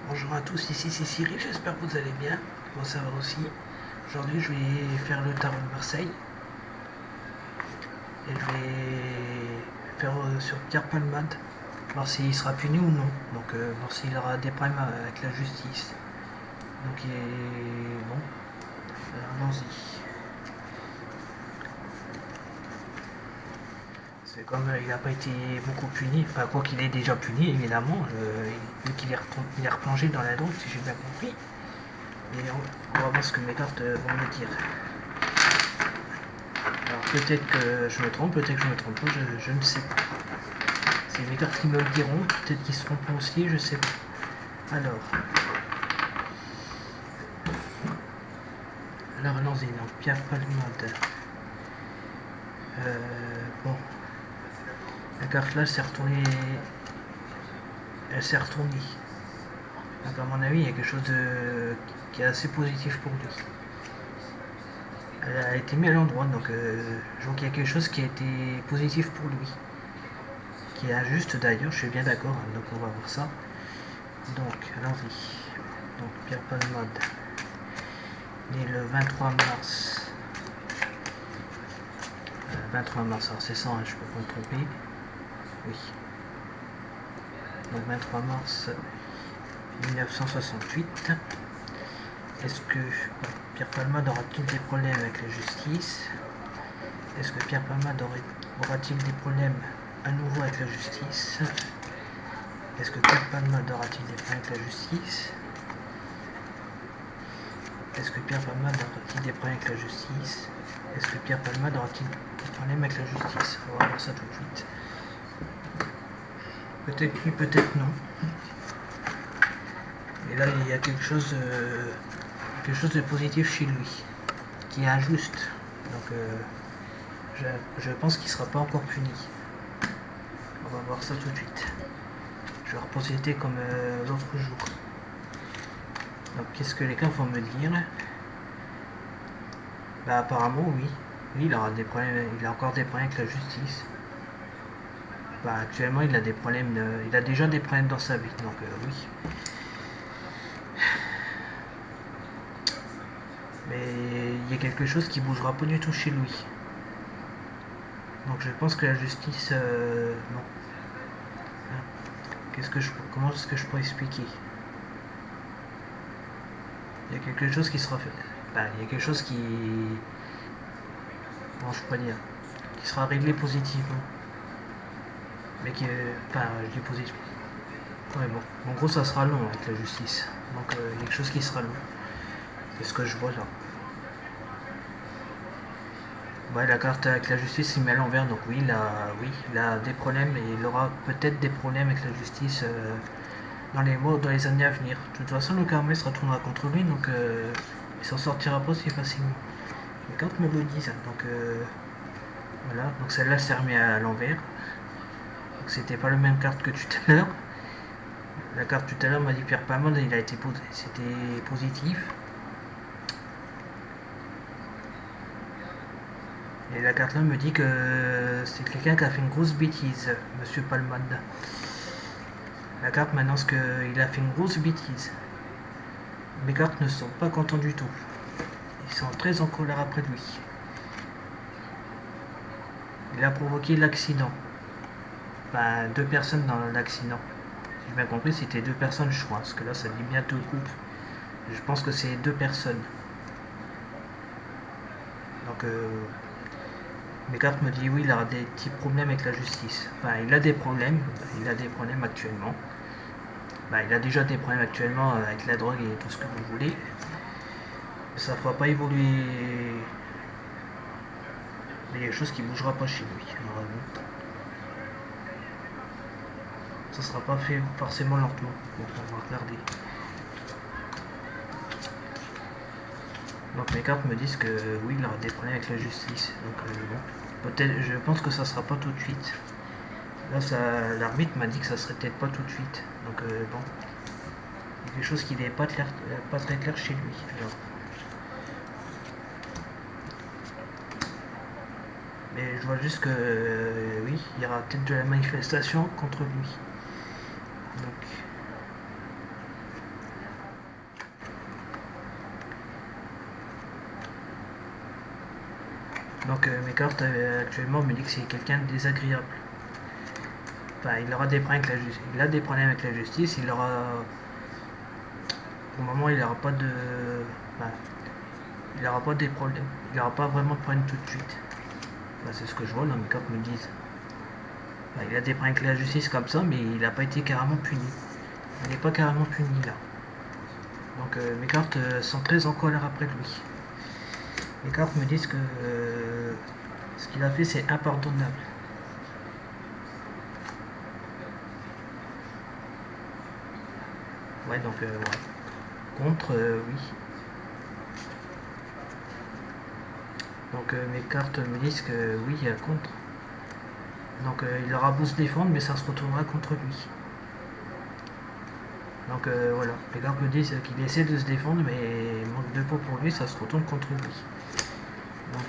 Bonjour à tous, ici c'est Cyril, j'espère que vous allez bien. Moi ça va aussi. Aujourd'hui je vais faire le tarot de Marseille. Et je vais faire sur Pierre Palmade, voir s'il sera puni ou non. Donc voir s'il aura des problèmes avec la justice. Donc bon, allons-y. C'est comme il n'a pas été beaucoup puni, enfin quoi qu'il ait déjà puni évidemment, vu qu'il est replongé dans la drogue si j'ai bien compris. Et on va voir ce que mes cartes vont me dire. Alors peut-être que je me trompe, peut-être que je me trompe pas, je ne sais pas. C'est mes cartes qui me le diront, peut-être qu'ils se tromperont aussi, je sais pas. Alors allons-y, donc Pierre Palmade. Bon, la carte là s'est retournée, elle s'est retournée. Donc à mon avis, il y a quelque chose qui est assez positif pour lui. Elle a été mise à l'endroit, donc je vois qu'il y a quelque chose qui a été positif pour lui. Qui est injuste d'ailleurs, je suis bien d'accord, donc on va voir ça. Donc, allons-y. Donc, Pierre Palmade, né le 23 mars. 23 mars, alors c'est ça, hein, je peux pas me tromper. Oui. Donc, 23 mars 1968. Est-ce que Pierre Palmade aura-t-il des problèmes avec la justice? Est-ce que Pierre Palmade aura-t-il des problèmes à nouveau avec la justice? Est-ce que Pierre Palmade aura-t-il des problèmes avec la justice? Est-ce que Pierre Palmade aura-t-il des problèmes avec la justice? Est-ce que Pierre Palmade aura-t-il des problèmes avec la justice? On va voir ça tout de suite. Peut-être oui, peut-être non. Et là, il y a quelque chose de positif chez lui, qui est injuste. Donc, je pense qu'il ne sera pas encore puni. On va voir ça tout de suite. Je vais reprocéder comme l'autre jour. Donc, qu'est-ce que les cartes vont me dire? Bah, apparemment, oui. Oui, il aura des problèmes, il a encore des problèmes avec la justice. Bah, actuellement, il a des problèmes, il a déjà des problèmes dans sa vie, donc oui. Mais il y a quelque chose qui bougera pas du tout chez lui. Donc je pense que la justice, non. Comment est-ce que je pourrais expliquer? Il y a quelque chose qui sera fait. Bah, il y a quelque chose qui, comment je pourrais dire, qui sera réglé positivement. Mais qui, enfin, je dis positif. Ouais, bon. En gros, ça sera long avec la justice. Donc, il y a quelque chose qui sera long. C'est ce que je vois là. Ouais, la carte avec la justice il met à l'envers, donc oui, il a des problèmes et il aura peut-être des problèmes avec la justice dans les mois, dans les années à venir. De toute façon, le karma se retournera contre lui, donc il s'en sortira pas si facilement. Les cartes me le disent, donc voilà. Donc celle-là s'est remise à l'envers. Donc c'était pas la même carte que tout à l'heure. La carte tout à l'heure m'a dit Pierre Palmade, il a été c'était positif. Et la carte là me dit que c'est quelqu'un qui a fait une grosse bêtise, Monsieur Palmade. La carte m'annonce qu'il a fait une grosse bêtise. Mes cartes ne sont pas contents du tout. Ils sont très en colère après lui. Il a provoqué l'accident. Enfin, deux personnes dans l'accident. Si j'ai bien compris, c'était deux personnes, je crois. Parce que là, ça dit bien deux groupes. Je pense que c'est deux personnes. Donc, mes cartes me disent oui, il a des petits problèmes avec la justice. Enfin, il a des problèmes. Il a des problèmes actuellement. Bah, il a déjà des problèmes actuellement avec la drogue et tout ce que vous voulez. Ça ne fera pas évoluer. Mais il y a quelque chose qui ne bougera pas chez lui. Ça ne sera pas fait forcément lentement. Donc on va regarder. Donc mes cartes me disent que oui, il aura des problèmes avec la justice. Donc bon, peut-être, je pense que ça sera pas tout de suite. Là, l'arbitre m'a dit que ça serait peut-être pas tout de suite. Donc bon, il y a quelque chose qui n'est pas très clair chez lui. Alors. Mais je vois juste que oui, il y aura peut-être de la manifestation contre lui. Donc, Donc mes cartes actuellement me disent que c'est quelqu'un de désagréable. Enfin, il aura des problèmes avec la justice. Il a des problèmes avec la justice. Il aura. Pour le moment, il n'aura pas de. Enfin, il n'aura pas des problèmes. Il n'aura pas vraiment de problème tout de suite. Enfin, c'est ce que je vois, là, mes cartes me disent. Enfin, il a des problèmes avec la justice comme ça, mais il n'a pas été carrément puni. Il n'est pas carrément puni là. Donc mes cartes sont très en colère après lui. Les cartes me disent que ce qu'il a fait c'est impardonnable. Ouais, donc ouais. Contre, oui. Donc mes cartes me disent que oui, il y a contre. Donc il aura beau se défendre, mais ça se retournera contre lui. Donc voilà, les cartes me disent qu'il essaie de se défendre, mais manque de peau pour lui, ça se retourne contre lui. Donc,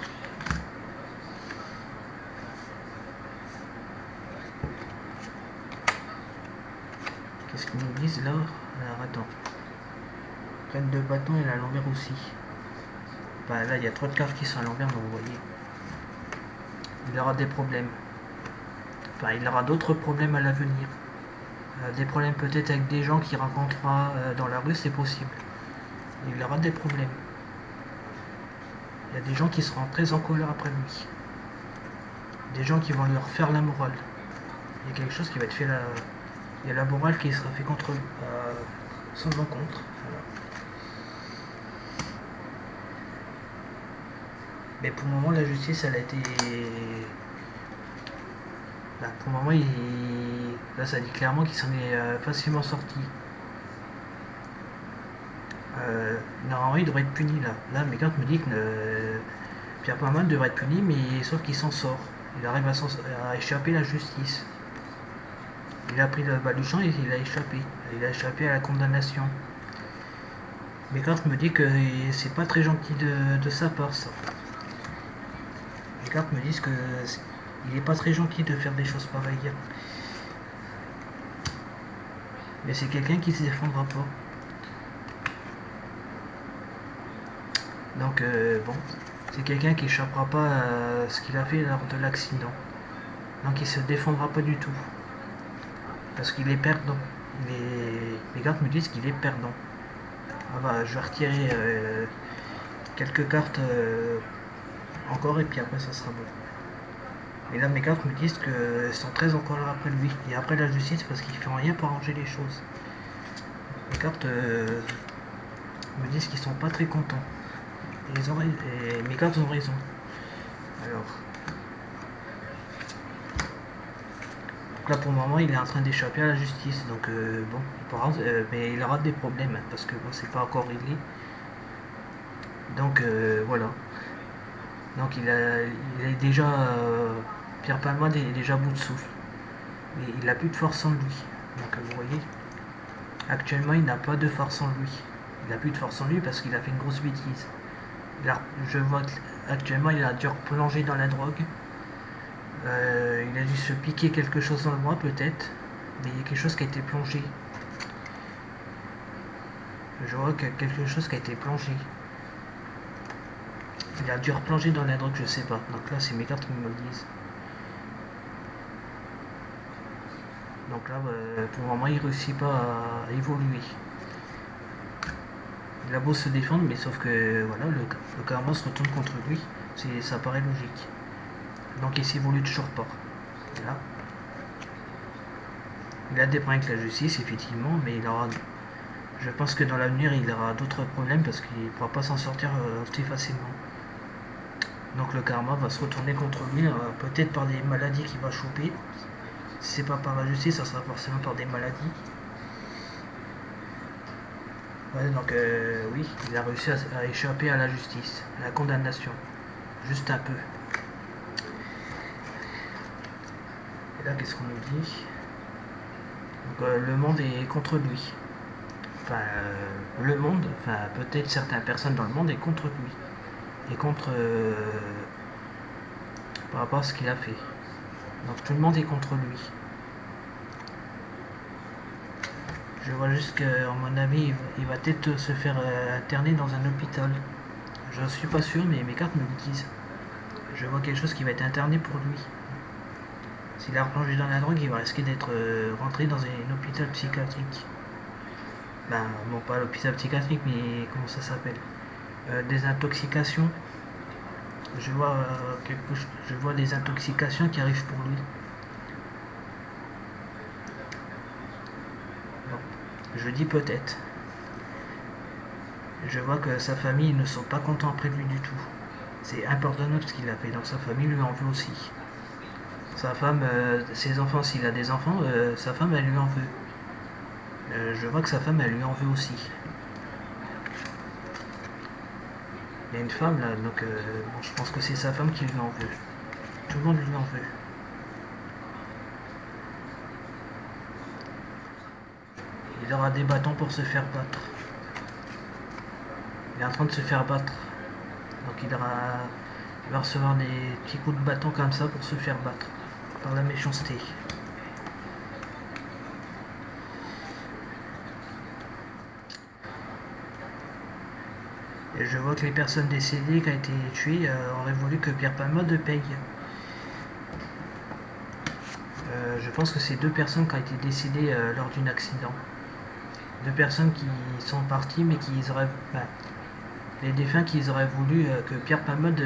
qu'est-ce qu'ils nous disent là? Alors attends. Reine de bâton et la l'envers aussi. Bah là il y a trop de cartes qui sont à l'envers, donc vous voyez. Il aura des problèmes. Enfin, il aura d'autres problèmes à l'avenir. Des problèmes peut-être avec des gens qu'il rencontrera dans la rue, c'est possible. Il aura des problèmes. Il y a des gens qui seront très en colère après lui. Des gens qui vont leur faire la morale. Il y a quelque chose qui va être fait là. Il y a la morale qui sera fait contre son encontre. Voilà. Mais pour le moment, la justice, elle a été. Bah, pour le moment, là, ça dit clairement qu'il s'en est facilement sorti. Normalement, il devrait être puni là. Là, mes cartes me disent que Pierre Palmade devrait être puni, mais sauf qu'il s'en sort. Il arrive à échapper à la justice. Il a pris le baluchon et il a échappé. Il a échappé à la condamnation. Mes cartes me disent que c'est pas très gentil de sa part, ça. Mes cartes me disent que il est pas très gentil de faire des choses pareilles. Mais c'est quelqu'un qui se défendra pas. Donc bon, c'est quelqu'un qui échappera pas à ce qu'il a fait lors de l'accident. Donc il se défendra pas du tout. Parce qu'il est perdant. Les cartes me disent qu'il est perdant. Ah bah, je vais retirer quelques cartes encore et puis après ça sera bon. Et là mes cartes me disent qu'elles sont très en colère après lui et après la justice parce qu'ils font rien pour arranger les choses. Les cartes me disent qu'ils sont pas très contents. Et mes cartes ont raison. Alors. Donc là pour le moment il est en train d'échapper à la justice. Donc bon, mais il aura des problèmes hein, parce que bon, c'est pas encore réglé. Donc voilà. Donc il est déjà. Pierre Palmade est déjà à bout de souffle. Et il n'a plus de force en lui. Donc vous voyez, actuellement il n'a pas de force en lui. Il n'a plus de force en lui parce qu'il a fait une grosse bêtise. Je vois qu'actuellement il a dû replonger dans la drogue. Il a dû se piquer quelque chose dans le bras peut-être. Mais il y a quelque chose qui a été plongé. Je vois qu'il y a quelque chose qui a été plongé. Il a dû replonger dans la drogue, je sais pas. Donc là, c'est mes cartes qui me le disent. Donc là, pour le moment, il réussit pas à évoluer. Il a beau se défendre, mais sauf que voilà, le karma se retourne contre lui. Ça paraît logique. Donc il s'évolue toujours pas. Là. Il a des problèmes avec la justice, effectivement, mais je pense que dans l'avenir, il aura d'autres problèmes parce qu'il ne pourra pas s'en sortir aussi facilement. Donc le karma va se retourner contre lui, peut-être par des maladies qu'il va choper. Si c'est pas par la justice, ça sera forcément par des maladies. Ouais, donc oui, il a réussi à échapper à la justice, à la condamnation. Juste un peu. Et là, qu'est-ce qu'on nous dit? Donc le monde est contre lui. Enfin, le monde, enfin peut-être certaines personnes dans le monde est contre lui. Et contre par rapport à ce qu'il a fait. Donc tout le monde est contre lui. Je vois juste qu'à mon avis, il va peut-être se faire interner dans un hôpital. Je ne suis pas sûr, mais mes cartes me le disent. je vois quelque chose qui va être interné pour lui. S'il a replongé dans la drogue, il va risquer d'être rentré dans un hôpital psychiatrique. Ben, bon, pas l'hôpital psychiatrique, mais comment ça s'appelle, des intoxications. Je vois des intoxications qui arrivent pour lui. Bon, je dis peut-être. Je vois que sa famille ne sont pas contents après lui du tout. C'est impardonnable ce qu'il a fait, donc sa famille lui en veut aussi. Sa femme, ses enfants, s'il a des enfants, sa femme, elle lui en veut. Je vois que sa femme, elle lui en veut aussi. Il y a une femme là, donc bon, je pense que c'est sa femme qui lui en veut. Tout le monde lui en veut. Il aura des bâtons pour se faire battre. Il est en train de se faire battre. Donc il va recevoir des petits coups de bâton comme ça pour se faire battre. Par la méchanceté. Et je vois que les personnes décédées qui ont été tuées auraient voulu que Pierre Palmade paye. Je pense que c'est 2 personnes qui ont été décédées lors d'un accident. 2 personnes qui sont parties mais qui auraient... Ben, les défunts qui auraient voulu que Pierre Palmade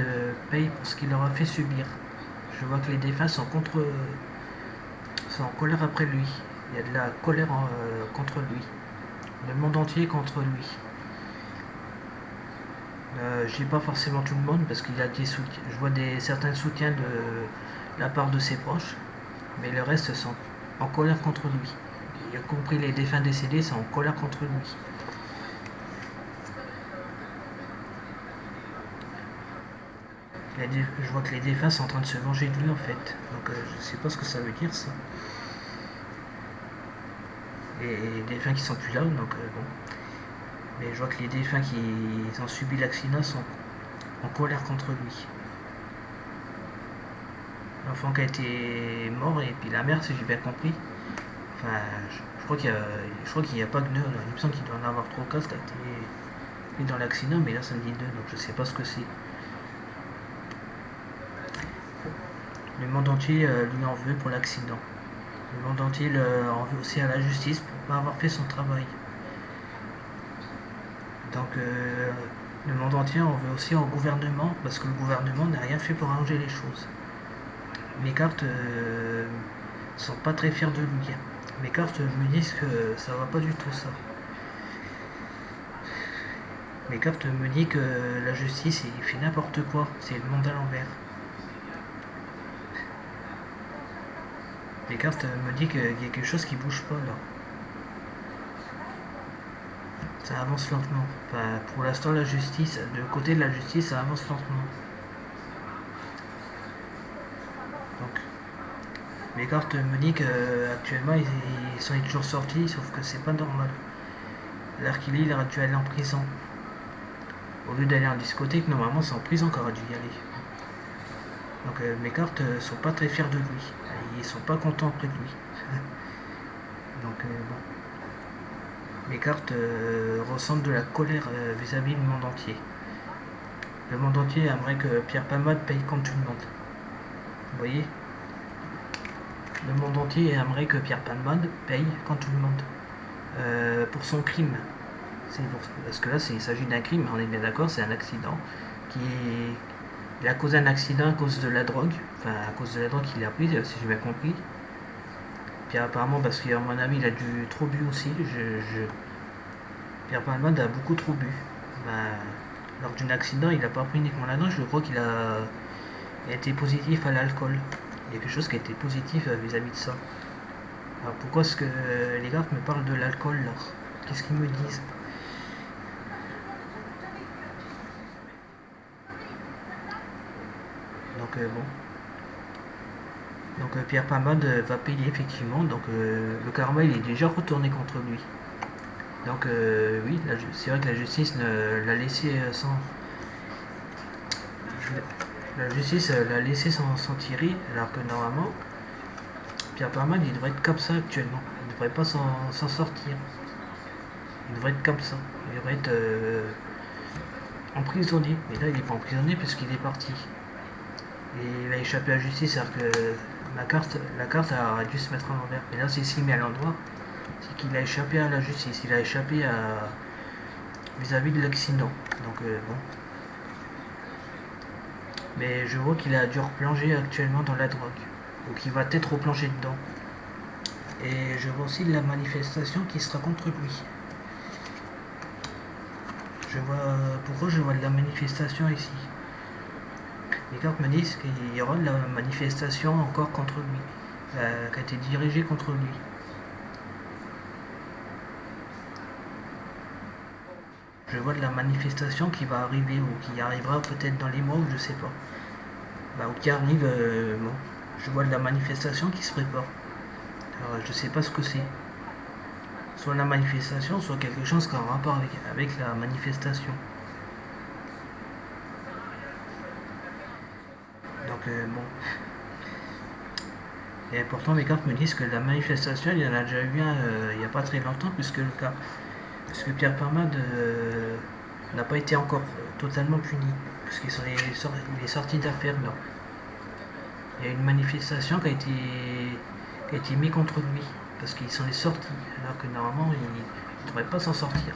paye pour ce qu'il leur a fait subir. Je vois que les défunts sont en colère après lui. Il y a de la colère contre lui. Le monde entier est contre lui. Je dis pas forcément tout le monde parce qu'il y a des soutiens. Je vois certains soutiens de la part de ses proches, mais le reste sont en colère contre lui. Y compris les défunts décédés sont en colère contre lui. Je vois que les défunts sont en train de se venger de lui en fait. Donc je sais pas ce que ça veut dire ça. Et les défunts qui sont plus là, donc bon. Mais je vois que les défunts qui ont subi l'accident sont en colère contre lui. L'enfant qui a été mort et puis la mère, si j'ai bien compris. Enfin, je crois qu'il n'y a pas que 2. Il me semble qu'il doit en avoir 3 ou 4 qui a été mis dans l'accident, mais là ça me dit 2, donc je sais pas ce que c'est. Le monde entier lui en veut pour l'accident. Le monde entier en veut aussi à la justice pour ne pas avoir fait son travail. Donc le monde entier en veut aussi au gouvernement parce que le gouvernement n'a rien fait pour arranger les choses. Mes cartes sont pas très fiers de lui. Mes cartes me disent que ça va pas du tout ça. Mes cartes me disent que la justice il fait n'importe quoi, c'est le monde à l'envers. Les cartes me disent qu'il y a quelque chose qui bouge pas là. Ça avance lentement. Enfin, pour l'instant, la justice, de côté de la justice, ça avance lentement. Donc, mes cartes me disent qu'actuellement, ils sont toujours sortis, sauf que c'est pas normal. Alors qu'il il aurait dû aller en prison. Au lieu d'aller en discothèque, normalement, c'est en prison qu'il aurait dû y aller. Donc, mes cartes sont pas très fiers de lui. Ils sont pas contents auprès de lui. Donc, bon. Mes cartes ressentent de la colère vis-à-vis du monde entier. Le monde entier aimerait que Pierre Palmade paye comme tout le monde. Vous voyez? Le monde entier aimerait que Pierre Palmade paye comme tout le monde. Pour son crime. Parce que là, il s'agit d'un crime, on est bien d'accord, c'est un accident. Il a causé un accident à cause de la drogue. Enfin, à cause de la drogue qu'il a prise, si j'ai bien compris. Puis apparemment, parce qu'à mon avis, il a dû trop bu aussi. Pierre Palmade a beaucoup trop bu. Lors d'un accident, il n'a pas pris uniquement la drogue, je crois qu'il a été positif à l'alcool. Il y a quelque chose qui a été positif vis-à-vis de ça. Alors pourquoi est-ce que les gars me parlent de l'alcool là? Qu'est-ce qu'ils me disent? Donc bon. Donc Pierre Palmade va payer effectivement. Donc le karma il est déjà retourné contre lui. Donc oui, c'est vrai que la justice l'a laissé sans... La justice l'a laissé s'en tirer, alors que normalement, Pierre Palmade il devrait être comme ça actuellement. Il ne devrait pas s'en sortir. Il devrait être comme ça. Il devrait être emprisonné. Mais là il n'est pas emprisonné puisqu'il est parti. Et il a échappé à la justice, c'est-à-dire que la carte aurait dû se mettre à l'envers. Mais là, c'est s'il met à l'endroit, c'est qu'il a échappé à la justice, il a échappé à vis-à-vis de l'accident. Donc bon. Mais je vois qu'il a dû replonger actuellement dans la drogue. Ou qu'il va peut-être replonger dedans. Et je vois aussi la manifestation qui sera contre lui. Je vois pourquoi je vois de la manifestation ici. Les cartes me disent qu'il y aura de la manifestation encore contre lui, qui a été dirigée contre lui. Je vois de la manifestation qui va arriver ou qui arrivera peut-être dans les mois ou je sais pas. Ou qui arrive, bon, je vois de la manifestation qui se prépare. Alors je sais pas ce que c'est. Soit la manifestation, soit quelque chose qui a un rapport avec la manifestation. Donc bon. Et pourtant mes cartes me disent que la manifestation, il y en a déjà eu un il n'y a pas très longtemps, puisque Pierre Palmade n'a pas été encore totalement puni, puisqu'il est sorti d'affaire là. Il y a une manifestation qui a été mise contre lui, parce qu'il s'en est sorti, alors que normalement il ne devrait pas s'en sortir.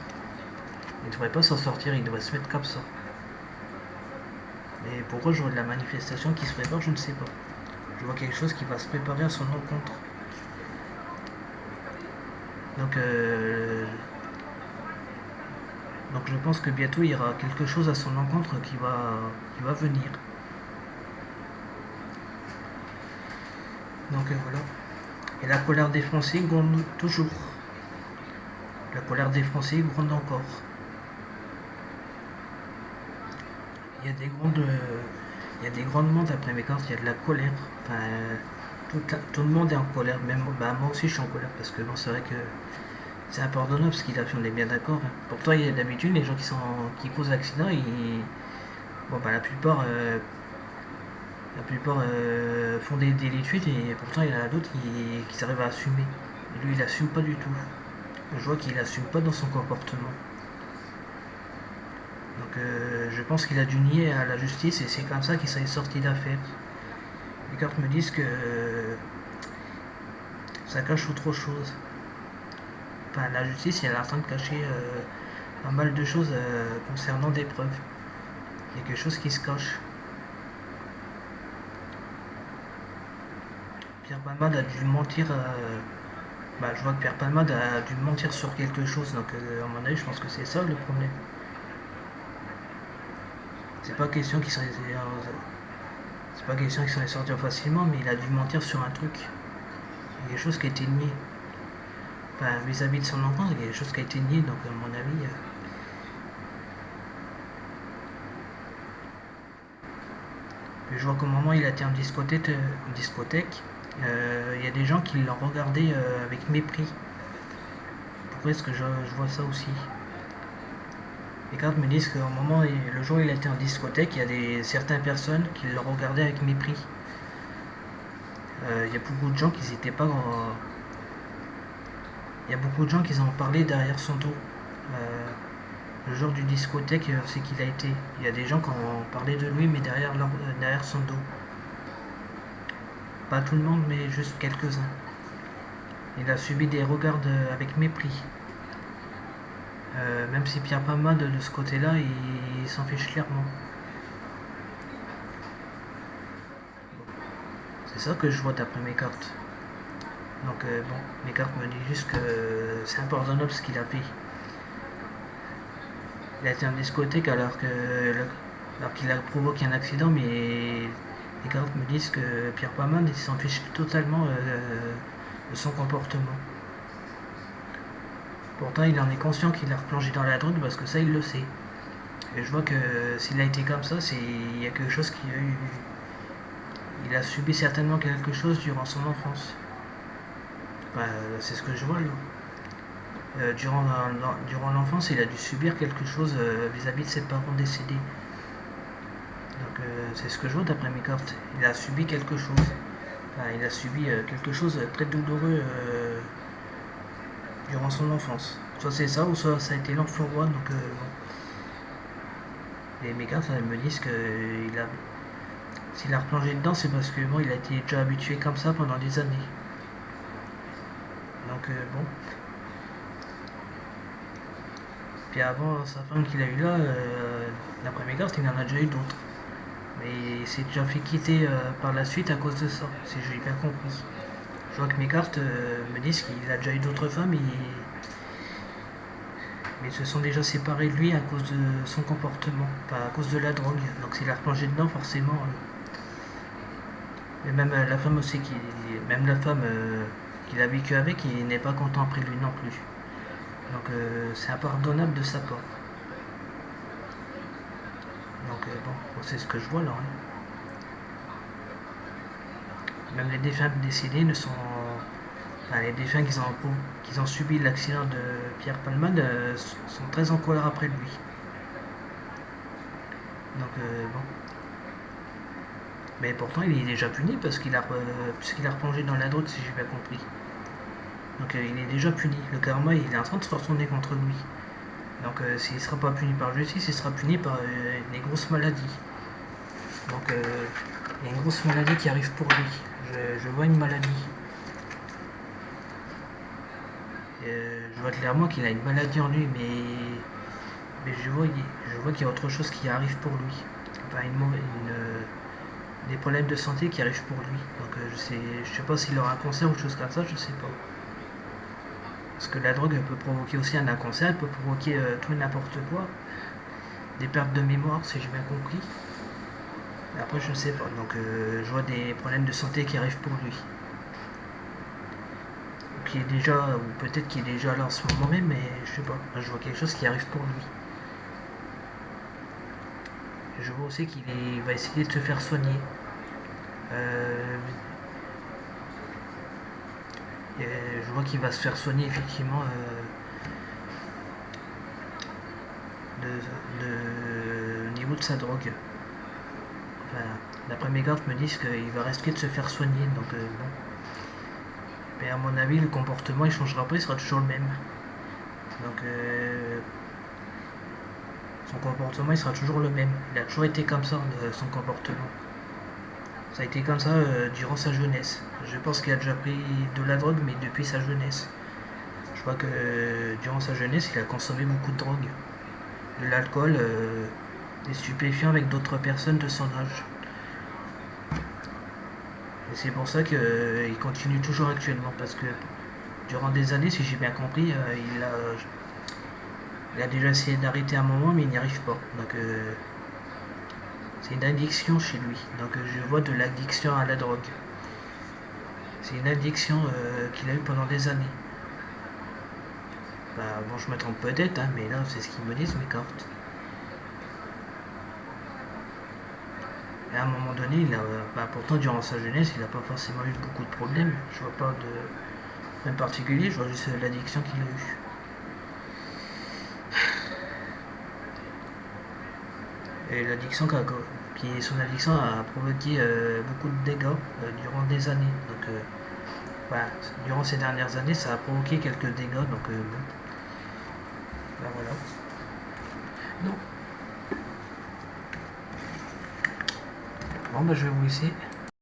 Il ne devrait pas s'en sortir, il devrait se mettre comme ça. Mais pourquoi je vois de la manifestation qui se prépare, je ne sais pas. Je vois quelque chose qui va se préparer à son encontre. Donc je pense que bientôt il y aura quelque chose à son encontre qui va venir. Donc voilà. Et la colère des Français gronde toujours. La colère des Français gronde encore. Il y a des grondements d'après mes cartes, il y a de la colère. Enfin, tout le monde est en colère, même moi aussi je suis en colère parce que bon, c'est vrai que c'est impardonnable ce qu'il a fait, on est bien d'accord. Hein. Pourtant, il y a d'habitude les gens qui causent l'accident, la plupart font des délits de fuite et pourtant il y en a d'autres qui arrivent à assumer. Et lui, il assume pas du tout. Je vois qu'il assume pas dans son comportement. Donc je pense qu'il a dû nier à la justice et c'est comme ça qu'il s'est sorti d'affaire. Les cartes me disent que ça cache autre chose. Enfin, la justice, elle est en train de cacher pas mal de choses concernant des preuves. Il y a quelque chose qui se cache. Pierre Palmade a dû mentir. Je vois que Pierre Palmade a dû mentir sur quelque chose, donc à mon avis, je pense que c'est ça le problème. C'est pas question qu'il s'en est sorti facilement, mais il a dû mentir sur un truc. Il y a quelque chose qui a été nié. Enfin, vis-à-vis de son enfance, il y a quelque chose qui a été nié, donc à mon avis. Puis je vois qu'au moment où il a été en discothèque, il y a des gens qui l'ont regardé avec mépris. Pourquoi est-ce que je vois ça aussi? Les cartes me disent qu'au moment, le jour où il a été en discothèque, il y a certaines personnes qui l'ont regardé avec mépris. Il y a beaucoup de gens qui n'étaient pas. Il y a beaucoup de gens qui en parlé derrière son dos. Le jour du discothèque, c'est qu'il a été. Il y a des gens qui ont parlé de lui, mais derrière son dos. Pas tout le monde, mais juste quelques-uns. Il a subi des regards avec mépris. Même si Pierre Palmade de ce côté-là, il s'en fiche clairement. C'est ça que je vois d'après mes cartes. Donc mes cartes me disent juste que c'est impardonnable ce qu'il a fait. Il a été en discothèque alors qu'il a provoqué un accident, mais les cartes me disent que Pierre Palmade s'en fiche totalement de son comportement. Pourtant, il en est conscient qu'il a replongé dans la drogue parce que ça, il le sait. Et je vois que s'il a été comme ça, il y a quelque chose qui a eu. Il a subi certainement quelque chose durant son enfance. C'est ce que je vois là. Durant l'enfance, il a dû subir quelque chose vis-à-vis de ses parents décédés. Donc c'est ce que je vois d'après mes cartes. Il a subi quelque chose. Il a subi quelque chose de très douloureux durant son enfance. Soit c'est ça, ou soit ça a été l'enfant roi. Donc, Et mes cartes elles me disent que S'il a replongé dedans, c'est parce que bon, il a été déjà habitué comme ça pendant des années. Donc bon. Puis avant sa femme qu'il a eu là, d'après mes cartes, il en a déjà eu d'autres. Mais il s'est déjà fait quitter par la suite à cause de ça, si j'ai bien compris. Je vois que mes cartes me disent qu'il a déjà eu d'autres femmes, mais ils se sont déjà séparés de lui à cause de son comportement, pas à cause de la drogue. Donc s'il a replongé dedans, forcément. Et même la femme aussi, même la femme qu'il a vécu avec, il n'est pas content après lui non plus. Donc c'est impardonnable de sa part. Donc bon, c'est ce que je vois là. Hein. Même les défunts décédés ne sont. Enfin, les défunts qui ont subi l'accident de Pierre Palman sont très en colère après lui. Donc bon. Mais pourtant il est déjà puni puisqu'il a replongé dans la drogue si j'ai bien compris. Donc il est déjà puni. Le karma il est en train de se retourner contre lui. Donc s'il ne sera pas puni par justice, il sera puni par des grosses maladies. Donc il y a une grosse maladie qui arrive pour lui. Je vois une maladie. Je vois clairement qu'il a une maladie en lui, mais je vois qu'il y a autre chose qui arrive pour lui. Enfin, des problèmes de santé qui arrivent pour lui. Donc je sais pas s'il aura un cancer ou chose comme ça, je sais pas. Parce que la drogue elle peut provoquer aussi un cancer, elle peut provoquer tout et n'importe quoi. Des pertes de mémoire, si j'ai bien compris. Mais après, je ne sais pas. Donc je vois des problèmes de santé qui arrivent pour lui. Qui est déjà, ou peut-être qu'il est déjà là en ce moment même, mais je sais pas. Je vois quelque chose qui arrive pour lui. Je vois aussi qu'il va essayer de se faire soigner. Je vois qu'il va se faire soigner effectivement au niveau de sa drogue. Enfin, d'après mes cartes me disent qu'il va risquer de se faire soigner, donc bon. Mais à mon avis, le comportement il changera pas, il sera toujours le même. Donc son comportement il sera toujours le même. Il a toujours été comme ça, son comportement. Ça a été comme ça durant sa jeunesse. Je pense qu'il a déjà pris de la drogue, mais depuis sa jeunesse. Je crois que durant sa jeunesse, il a consommé beaucoup de drogue. De l'alcool, des stupéfiants avec d'autres personnes de son âge. Et c'est pour ça qu'il continue toujours actuellement, parce que durant des années, si j'ai bien compris, il a déjà essayé d'arrêter un moment, mais il n'y arrive pas. Donc c'est une addiction chez lui. Donc je vois de l'addiction à la drogue. C'est une addiction qu'il a eue pendant des années. Bah, bon, je me trompe peut-être, hein, mais là, c'est ce qu'ils me disent, mes cartes. Et à un moment donné, pourtant, durant sa jeunesse, il n'a pas forcément eu beaucoup de problèmes. Je vois pas de problème particulier, je vois juste l'addiction qu'il a eue. Et son addiction a provoqué beaucoup de dégâts durant des années. Donc, durant ces dernières années, ça a provoqué quelques dégâts. Donc, bon. Ben voilà. Non. Bon, ben je vais vous laisser.